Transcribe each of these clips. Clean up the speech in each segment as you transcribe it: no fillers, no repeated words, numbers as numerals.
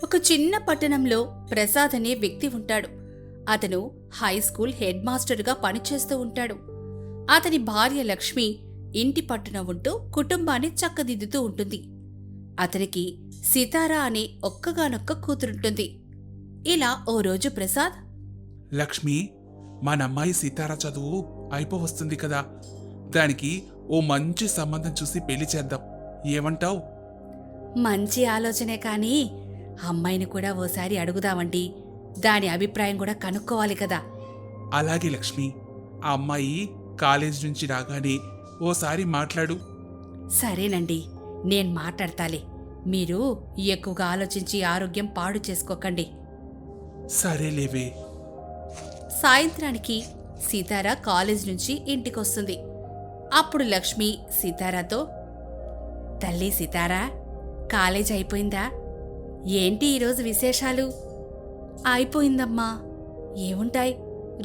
ఒక చిన్న పట్టణంలో ప్రసాద్ అనే వ్యక్తి ఉంటాడు. అతను హై స్కూల్ హెడ్ మాస్టర్గా పనిచేస్తూ ఉంటాడు. అతని భార్య లక్ష్మి ఇంటి పట్టున ఉంటూ కుటుంబాన్ని చక్కదిద్దుతూ ఉంటుంది. అతనికి సితారా అనే ఒక్కగానొక్క కూతురుంటుంది. ఇలా ఓ రోజు ప్రసాద్, లక్ష్మి, మనమ్మాయి సీతారా చదువు అయిపోవస్తుంది కదా, దానికి ఓ మంచి సంబంధం చూసి పెళ్లి చేద్దాం, ఏమంటావ్? మంచి ఆలోచనే కానీ అమ్మాయిని కూడా ఓసారి అడుగుదామండి. దాని అభిప్రాయం కూడా కనుక్కోవాలి కదా. అలాగే లక్ష్మి, ఆ అమ్మాయి కాలేజ్ నుంచి రాగానే ఓసారి మాట్లాడు. సరేనండి, నేను మాట్లాడతాలే. మీరు ఎక్కువగా ఆలోచించి ఆరోగ్యం పాడు చేసుకోకండి. సరేలేవే. సాయంత్రానికి సీతారా కాలేజ్ నుంచి ఇంటికొస్తుంది. అప్పుడు లక్ష్మి సీతారాతో, తల్లి సీతారా, కాలేజ్ అయిపోయిందా? ఏంటి ఈరోజు విశేషాలు? అయిపోయిందమ్మా. ఏముంటాయి,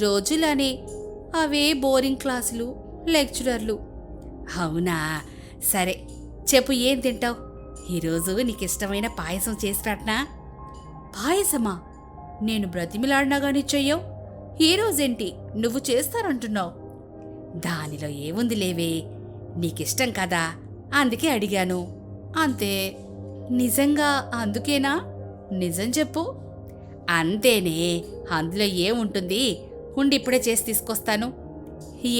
రోజులానే అవే బోరింగ్ క్లాసులు, లెక్చరర్లు. అవునా, సరే చెప్పు, ఏం తింటావు? ఈరోజు నీకిష్టమైన పాయసం చేసి పెట్టనా? పాయసమా? నేను బ్రతిమిలాడినా గాని చెయ్యవు. ఈరోజేంటి నువ్వు చేస్తానంటున్నావు? దానిలో ఏముంది లేవే, నీకిష్టం కదా, అందుకే అడిగాను అంతే. నిజంగా అందుకేనా? నిజం చెప్పు. అంతేనే, అందులో ఏముంటుంది, ఇప్పుడే చేసి తీసుకొస్తాను.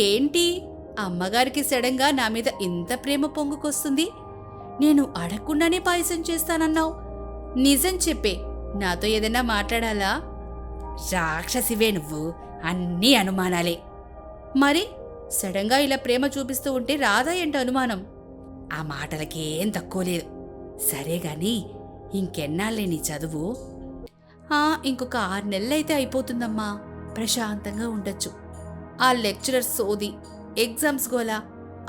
ఏంటి అమ్మగారికి సడన్గా నా మీద ఇంత ప్రేమ పొంగుకొస్తుంది? నేను అడగకుండానే పాయసం చేస్తానన్నావు. నిజం చెప్పే, నాతో ఏదైనా మాట్లాడాలా? రాక్షసివే నువ్వు, అన్నీ అనుమానాలే. మరి సడన్గా ఇలా ప్రేమ చూపిస్తూ ఉంటే రాదా ఏంటి అనుమానం? ఆ మాటలకేం తక్కువ లేదు. సరేగాని ఇంకెన్నాళ్ళే నీ చదువు? ఇంకొక 6 నెలలైతే అయిపోతుందమ్మా. ప్రశాంతంగా ఉండొచ్చు. ఆ లెక్చరర్ సోది, ఎగ్జామ్స్ గోలా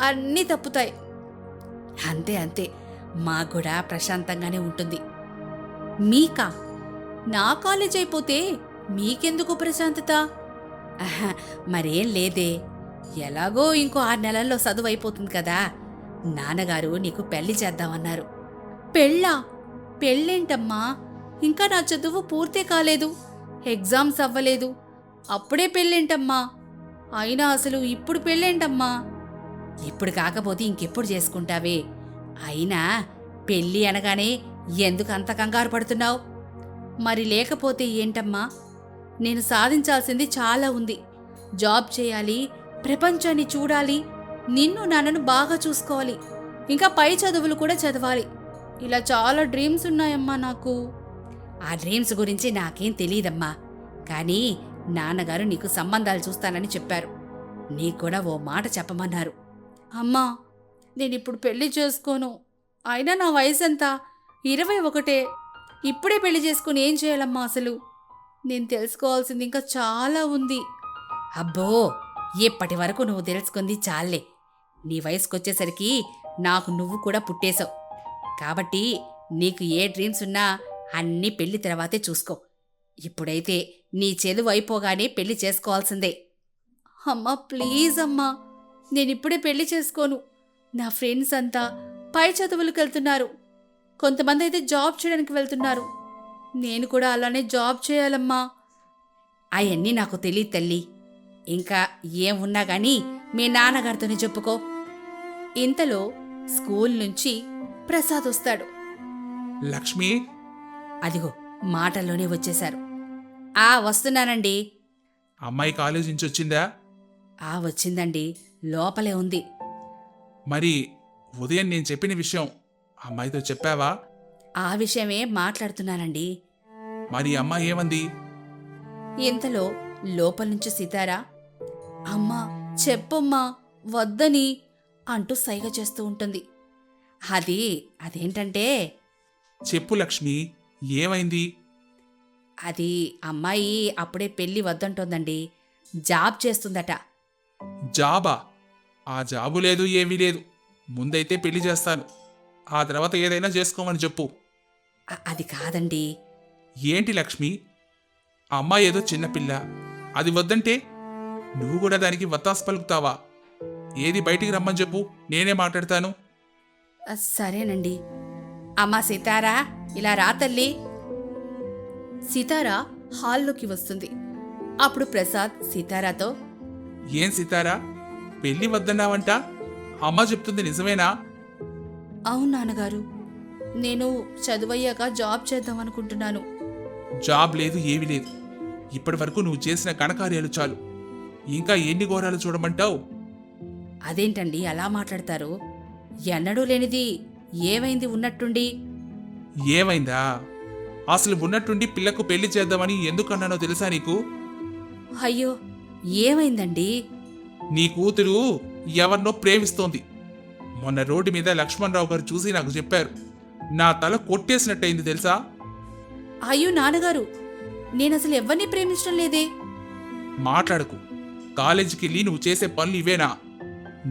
అన్నీ తప్పుతాయి. అంతే అంతే, మాకు కూడా ప్రశాంతంగానే ఉంటుంది. మీకా? నా కాలేజ్ అయిపోతే మీకెందుకు ప్రశాంతత? మరేం లేదే, ఎలాగో ఇంకో 6 నెలల్లో చదువు అయిపోతుంది కదా. నాన్నగారు నీకు పెళ్లి చేద్దామన్నారు. పెళ్ళా? పెళ్ళేంటమ్మా? ఇంకా నా చదువు పూర్తే కాలేదు, ఎగ్జామ్స్ అవ్వలేదు, అప్పుడే పెళ్ళేంటమ్మా? అయినా అసలు ఇప్పుడు పెళ్ళేంటమ్మా? ఇప్పుడు కాకపోతే ఇంకెప్పుడు చేసుకుంటావే? అయినా పెళ్ళి అనగానే ఎందుకు అంత కంగారు పడుతున్నావు? మరి లేకపోతే ఏంటమ్మా? నేను సాధించాల్సింది చాలా ఉంది. జాబ్ చేయాలి, ప్రపంచాన్ని చూడాలి, నిన్ను నన్ను బాగా చూసుకోవాలి, ఇంకా పై చదువులు కూడా చదవాలి. ఇలా చాలా డ్రీమ్స్ ఉన్నాయమ్మా నాకు. ఆ డ్రీమ్స్ గురించి నాకేం తెలియదమ్మా, కానీ నాన్నగారు నీకు సంబంధాలు చూస్తానని చెప్పారు. నీకు కూడా ఓ మాట చెప్పమన్నారు. అమ్మా, నేనిప్పుడు పెళ్లి చేసుకోను. అయినా నా వయసు ఎంత? 21. ఇప్పుడే పెళ్లి చేసుకుని ఏం చేయాలమ్మా అసలు? నేను తెలుసుకోవాల్సింది ఇంకా చాలా ఉంది. అబ్బో, ఇప్పటి వరకు నువ్వు తెలుసుకుంది చాలే. నీ వయసుకొచ్చేసరికి నాకు నువ్వు కూడా పుట్టేశావు. కాబట్టి నీకు ఏ డ్రీమ్స్ ఉన్నా అన్నీ పెళ్లి తర్వాతే చూసుకో. ఇప్పుడైతే నీ చెలువు అయిపోగానే పెళ్లి చేసుకోవాల్సిందే. అమ్మా ప్లీజ్ అమ్మా, నేనిప్పుడే పెళ్లి చేసుకోను. నా ఫ్రెండ్స్ అంతా పై చదువులకు వెళ్తున్నారు, కొంతమంది అయితే జాబ్ చేయడానికి వెళ్తున్నారు. నేను కూడా అలానే జాబ్ చేయాలమ్మా. అవన్నీ నాకు తెలియదు తల్లి. ఇంకా ఏమున్నా గానీ మీ నాన్నగారితోనే చెప్పుకో. ఇంతలో స్కూల్ నుంచి ప్రసాద్ వస్తాడు. లక్ష్మి, అదిగో మాటల్లోనే వచ్చేశారు. వస్తున్నానండి. అమ్మాయి కాలేజ్ నుంచి వచ్చిందా? వచ్చిందండి, లోపలే ఉంది. మరి ఉదయం నేను చెప్పిన విషయం అమ్మాయితో చెప్పావా? ఆ విషయమే మాట్లాడుతున్నానండి. మరి అమ్మాయి ఏమంది? ఇంతలో లోపల నుంచి సితారా, అమ్మా చెప్పమ్మా, వద్దని అంటూ సైగ చేస్తూ ఉంటుంది. అదేంటంటే, చెప్పు లక్ష్మి, ఏమైంది? అది అమ్మాయి అప్పుడే పెళ్లి వద్దంటోందండి. జాబ్ చేస్తుందట. జాబా? ఆ జాబు లేదు, ఏమీ లేదు. ముందైతే పెళ్లి చేస్తాను, ఆ తర్వాత ఏదైనా చేసుకోమని చెప్పు. అది కాదండి. ఏంటి లక్ష్మి, ఆ అమ్మాయి ఏదో చిన్నపిల్ల, అది వద్దంటే నువ్వు కూడా దానికి వత్తాసు పలుకుతావా? ఏది బయటికి రమ్మని చెప్పు, నేనే మాట్లాడతాను. సరేనండి. అమ్మా సితారా, ఇలా రా తల్లి. సితార హాల్లోకి వస్తుంది. అప్పుడు ప్రసాద్ సితారాతో, ఏం సితారా, పెళ్లి వద్దన్నావంట? అమ్మ చెప్తుంది నిజమేనా? అవును నాన్నగారు, నేను చదువయ్యాక జాబ్ చేద్దాం అనుకుంటున్నాను. జాబ్ లేదు, ఏమీ లేదు. ఇప్పటి వరకు నువ్వు చేసిన ఘనకార్యాలు చాలు. ఇంకా ఎన్ని ఘోరాలు చూడమంటావు? అదేంటండి అలా మాట్లాడతారు? ఎన్నడూ లేనిది ఏమైంది ఉన్నట్టుండి? ఏమైందా? అసలు ఉన్నట్టుండి పిల్లకు పెళ్లి చేద్దామని ఎందుకన్నానో తెలుసా నీకు? అయ్యో, ఏమైందండి? నీ కూతురు ఎవరినో ప్రేమిస్తోంది. మొన్న రోడ్డు మీద లక్ష్మణరావు గారు చూసి నాకు చెప్పారు. నా తల కొట్టేసినట్టయింది తెలుసా? అయ్యో నాన్నగారు, నేనసలు ఎవరిని ప్రేమించడం లేదే. మాట్లాడకు. కాలేజీకి వెళ్ళి నువ్వు చేసే పనులు ఇవేనా?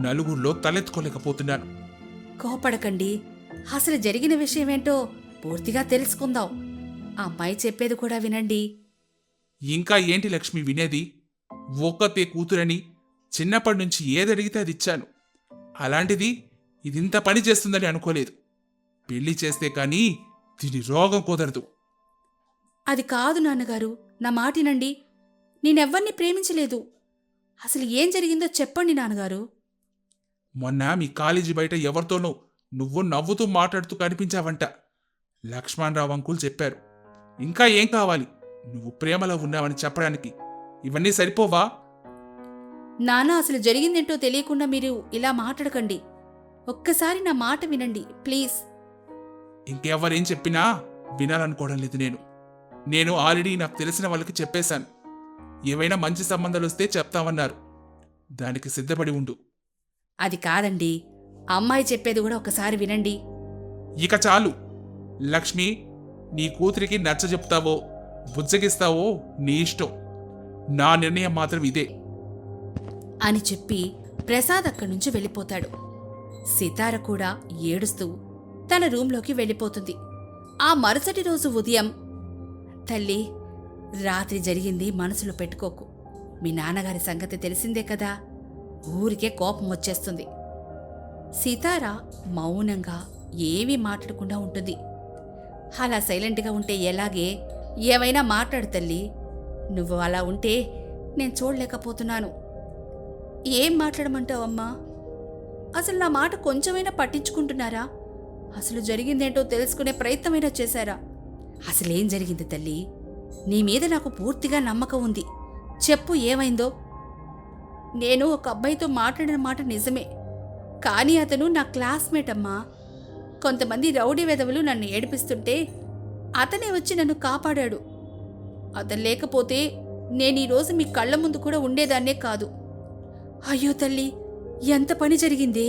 నలుగురిలో తలెత్తుకోలేకపోతున్నాను. కోపడకండి. అసలు జరిగిన విషయమేంటో పూర్తిగా తెలుసుకుందాం. అమ్మాయి చెప్పేది కూడా వినండి. ఇంకా ఏంటి లక్ష్మి వినేది? ఒక్కతే కూతురని చిన్నప్పటి నుంచి ఏదడిగితే అది ఇచ్చాను. అలాంటిది ఇదింత పని చేస్తుందని అనుకోలేదు. పెళ్లి చేస్తే కానీ దీని రోగం కుదరదు. అది కాదు నాన్నగారు, నా మాటినండి. నేనెవ్వరిని ప్రేమించలేదు. అసలు ఏం జరిగిందో చెప్పండి నాన్నగారు. మొన్న మీ కాలేజీ బయట ఎవరితోనో నువ్వు నవ్వుతూ మాట్లాడుతూ కనిపించావంట. లక్ష్మణరావు అంకుల్ చెప్పారు. ఇంకా ఏం కావాలి నువ్వు ప్రేమలో ఉన్నావని చెప్పడానికి? ఇవన్నీ సరిపోవా? నాన్న, అసలు జరిగిందేంటో తెలియకుండా మీరు ఇలా మాట్లాడకండి. ఒక్కసారి నా మాట వినండి ప్లీజ్. ఇంకెవరేం చెప్పినా వినాలనుకోవడం లేదు నేను ఆల్రెడీ నాకు తెలిసిన వాళ్ళకి చెప్పేశాను. ఏవైనా మంచి సంబంధాలు వస్తే చెప్తామన్నారు. దానికి సిద్ధపడి ఉండు. అది కాదండి, అమ్మాయి చెప్పేది కూడా ఒకసారి వినండి. ఇక చాలు లక్ష్మి. నీ కూతురికి నచ్చ చెప్తావో బుజ్జగిస్తావో నీ ఇష్టం. నా నిర్ణయం మాత్రం ఇదే అని చెప్పి ప్రసాద్ అక్కడి నుంచి వెళ్ళిపోతాడు. సితార కూడా ఏడుస్తూ తన రూంలోకి వెళ్ళిపోతుంది. ఆ మరుసటి రోజు ఉదయం, తల్లి, రాత్రి జరిగింది మనసులో పెట్టుకోకు. మీ నాన్నగారి సంగతి తెలిసిందే కదా, ఊరికే కోపం వచ్చేస్తుంది. సితార మౌనంగా ఏమీ మాట్లాడకుండా ఉంటుంది. అలా సైలెంట్గా ఉంటే ఎలాగే? ఏవైనా మాట్లాడు తల్లి. నువ్వు అలా ఉంటే నేను చూడలేకపోతున్నాను. ఏం మాట్లాడమంటావమ్మా? అసలు నా మాట కొంచెమైనా పట్టించుకుంటున్నారా? అసలు జరిగిందేంటో తెలుసుకునే ప్రయత్నమైనా చేశారా? అసలేం జరిగింది తల్లి? నీ మీద నాకు పూర్తిగా నమ్మకం ఉంది. చెప్పు, ఏమైందో? నేను ఒక అబ్బాయితో మాట్లాడిన మాట నిజమే, కానీ అతను నా క్లాస్మేట్ అమ్మా. కొంతమంది రౌడీ వెధవులు నన్ను ఏడిపిస్తుంటే అతనే వచ్చి నన్ను కాపాడాడు. అతను లేకపోతే నేను ఈరోజు మీ కళ్ళ ముందు కూడా ఉండేదాన్నే కాదు. అయ్యో తల్లి, ఎంత పని జరిగిందే!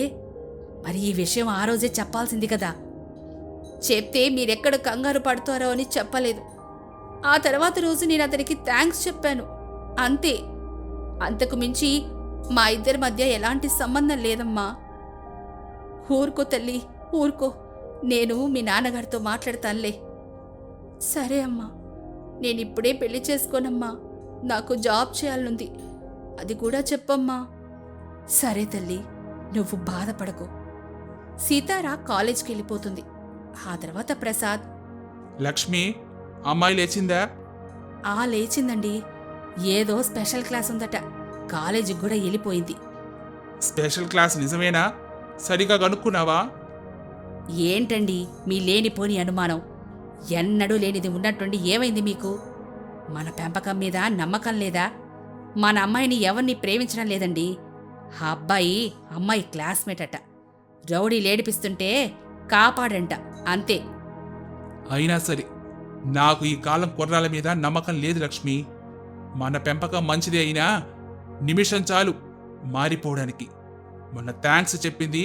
మరి ఈ విషయం ఆ రోజే చెప్పాల్సింది కదా. చెప్తే మీరెక్కడ కంగారు పడతారో అని చెప్పలేదు. ఆ తర్వాత రోజు నేను అతనికి థ్యాంక్స్ చెప్పాను, అంతే. అంతకు మించి మా ఇద్దరి మధ్య ఎలాంటి సంబంధం లేదమ్మా. ఊరుకో తల్లి, ఊరుకో. నేను మీ నాన్నగారితో మాట్లాడతానులే. సరే అమ్మా, నేనిప్పుడే పెళ్లి చేసుకోనమ్మా. నాకు జాబ్ చేయాలనుంది, అది కూడా చెప్పమ్మా. సరే తల్లి, నువ్వు బాధపడకు. సీతారా కాలేజ్కి వెళ్ళిపోతుంది. ఆ తర్వాత ప్రసాద్, లక్ష్మి, అమ్మాయి లేచిందా? లేచిందండి. ఏదో స్పెషల్ క్లాస్ ఉందట, కాలేజీకి కూడా వెళ్ళిపోయింది. స్పెషల్ క్లాస్ నిజమేనా? సరిగా కనుక్కున్నావా? ఏంటండి మీ లేనిపోని అనుమానం? ఎన్నడూ లేనిది ఉన్నట్టుండి ఏమైంది మీకు? మన పెంపకం మీద నమ్మకం లేదా? మన అమ్మాయిని ఎవరిని ప్రేమించడం లేదండి. ఆ అబ్బాయి అమ్మాయి క్లాస్మేట్ అట. రౌడీ లేడిపిస్తుంటే కాపాడంట, అంతే. అయినా సరే నాకు ఈ కాలం కుర్రాల మీద నమ్మకం లేదు లక్ష్మి. మన పెంపకం మంచిదే అయినా నిమిషం చాలు మారిపోవడానికి. మొన్న థ్యాంక్స్ చెప్పింది,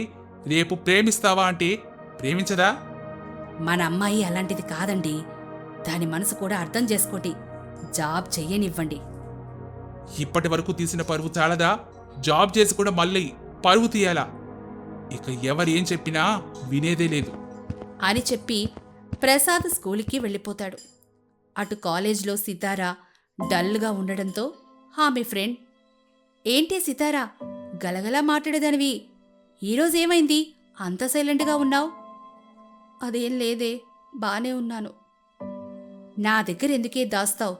రేపు ప్రేమిస్తావా అంటే ప్రేమించదా? మన అమ్మాయి అలాంటిది కాదండి. దాని మనసు కూడా అర్థం చేసుకోండి. జాబ్ చెయ్యనివ్వండి. ఇప్పటి వరకు తీసిన పరువు చాలదా? జాబ్ చేసి కూడా మళ్ళీ పరువు తీయాలా? ఇక ఎవరు ఏం చెప్పినా వినేదే లేదు అని చెప్పి ప్రసాద్ స్కూల్కి వెళ్ళిపోతాడు. అటు కాలేజ్లో సితారా డల్గా ఉండడంతో ఆమె ఫ్రెండ్, ఏంటి సితారా, గలగలా మాట్లాడేదానివి, ఈరోజేమైంది అంత సైలెంట్గా ఉన్నావు? అదేం లేదే, బానే ఉన్నాను. నా దగ్గర ఎందుకే దాస్తావు?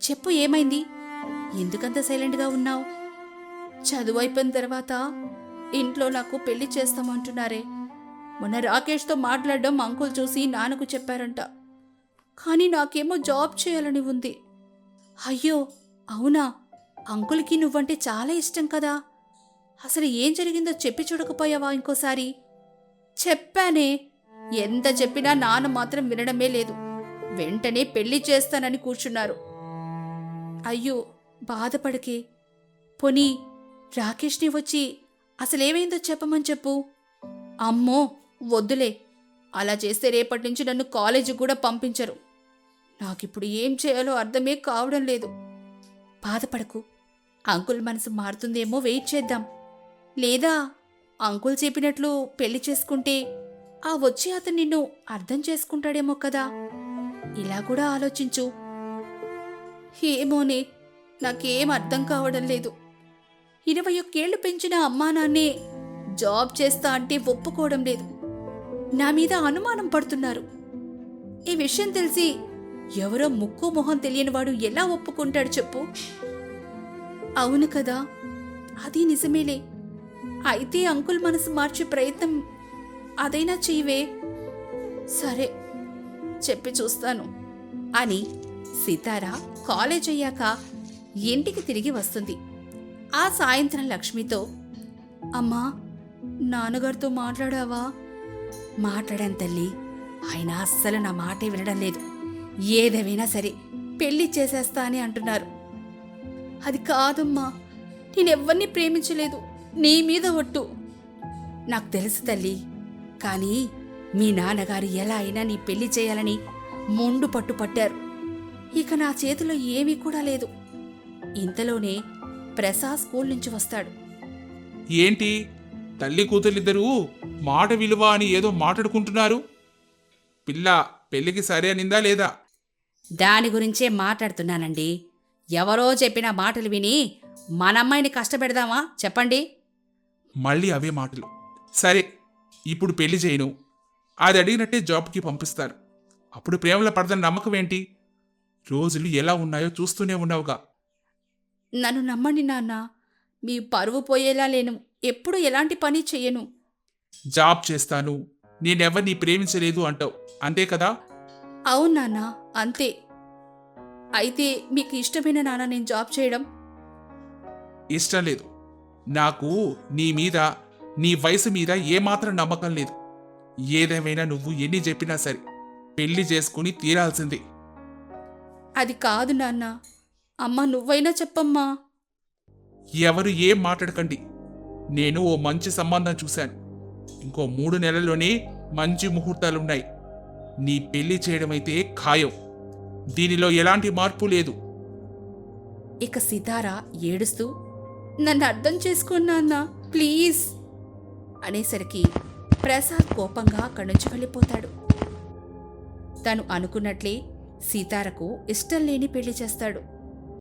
చెప్పు, ఏమైంది? ఎందుకంత సైలెంట్గా ఉన్నావు? చదువు అయిపోయిన తర్వాత ఇంట్లో నాకు పెళ్లి చేస్తామంటున్నారే. మొన్న రాకేష్తో మాట్లాడడం అంకుల్ చూసి నాన్నకు చెప్పారంట. కానీ నాకేమో జాబ్ చేయాలని ఉంది. అయ్యో అవునా? అంకుల్కి నువ్వంటే చాలా ఇష్టం కదా. అసలు ఏం జరిగిందో చెప్పి చూడకపోయావా ఇంకోసారి? చెప్పానే. ఎంత చెప్పినా నాన్న మాత్రం వినడమే లేదు. వెంటనే పెళ్లి చేస్తానని కూర్చున్నారు. అయ్యో బాధపడకే. పోనీ రాకేష్ని వచ్చి అసలేమైందో చెప్పమని చెప్పు. అమ్మో వద్దులే, అలా చేస్తే రేపటి నుంచి నన్ను కాలేజీ కూడా పంపించరు. నాకిప్పుడు ఏం చేయాలో అర్థమే కావడం లేదు. బాధపడకు, అంకుల్ మనసు మారుతుందేమో, వెయిట్ చేద్దాం. లేదా అంకుల్ చెప్పినట్లు పెళ్లి చేసుకుంటే ఆ వచ్చి అతను నిన్ను అర్థం చేసుకుంటాడేమో కదా. ఇలా కూడా ఆలోచించు. ఏమోనే, నాకేం అర్థం కావడం లేదు. 21 ఏళ్లు పెంచిన అమ్మా నాన్నే జాబ్ చేస్తా అంటే ఒప్పుకోవడం లేదు. నా మీద అనుమానం పడుతున్నారు. ఈ విషయం తెలిసి ఎవరో ముక్కు మొహం తెలియనివాడు ఎలా ఒప్పుకుంటాడు చెప్పు? అవును కదా, అది నిజమేలే. అయితే అంకుల్ మనసు మార్చే ప్రయత్నం అదైనా చెయ్యవే. సరే, చెప్పి చూస్తాను అని సితార కాలేజ్ అయ్యాక ఇంటికి తిరిగి వస్తుంది. ఆ సాయంత్రం లక్ష్మితో, అమ్మా నాన్నగారితో మాట్లాడావా? మాట్లాడాను తల్లి, ఆయన అస్సలు నా మాటే వినడం లేదు. ఏదేమైనా సరే పెళ్లి చేసేస్తా అని అంటున్నారు. అది కాదమ్మా, నేనెవ్వరినీ ప్రేమించలేదు, నీ మీద ఒట్టు. నాకు తెలుసు తల్లి, కానీ మీ నాన్నగారు ఎలా అయినా నీ పెళ్లి చేయాలని మొండు పట్టు పట్టారు. ఇక నా చేతిలో ఏమీ కూడా లేదు. ఇంతలోనే ప్రసాద్ స్కూల్ నుంచి వస్తాడు. ఏంటి తల్లి కూతురిద్దరూ మాట విలువ అని ఏదో మాట్లాడుకుంటున్నారు? పిల్ల పెళ్లికి సరే అనిందా లేదా? దాని గురించే మాట్లాడుతున్నానండి. ఎవరో చెప్పిన మాటలు విని మనమ్మాయిని కష్టపెడదామా చెప్పండి? మళ్ళీ అవే మాటలు. సరే, ఇప్పుడు పెళ్లి చేయను, అది అడిగినట్టే జాబ్కి పంపిస్తారు. అప్పుడు ప్రేమలో పడదని నమ్మకం ఏంటి? రోజులు ఎలా ఉన్నాయో చూస్తూనే ఉన్నావుగా. నన్ను నమ్మండి నాన్న, మీ పరువు పోయేలా లేను. ఎప్పుడు ఎలాంటి పని చెయ్యను. జాబ్ చేస్తాను, నేనెవరిని ప్రేమించలేదు అంటావు, అంతే కదా? అవును నాన్న, అంతే. అయితే మీకు ఇష్టమైన నాన్న నేను జాబ్ చేయడం? ఇష్టం లేదు. నాకు నీ మీద, నీ వయసు మీద ఏమాత్రం నమ్మకం లేదు. ఏదేమైనా నువ్వు ఎన్ని చెప్పినా సరే పెళ్లి చేసుకుని తీరాల్సిందే. అది కాదు నాన్న. అమ్మ నువ్వైనా చెప్పమ్మా. ఎవరు ఏం మాట్లాడకండి. నేను ఓ మంచి సంబంధం చూశాను. ఇంకో 3 నెలల్లోనే మంచి ముహూర్తాలున్నాయి. నీ పెళ్లి చేయడమైతే ఖాయం. దీనిలో ఎలాంటి మార్పు లేదు. ఇక సితార ఏడుస్తూ, నన్ను అర్థం చేసుకోన్నా అన్నా ప్లీజ్ అనేసరికి ప్రసాద్ కోపంగా అక్కడి నుంచి వెళ్ళిపోతాడు. తను అనుకున్నట్లే సీతారకు ఇష్టం లేని పెళ్లి చేస్తాడు.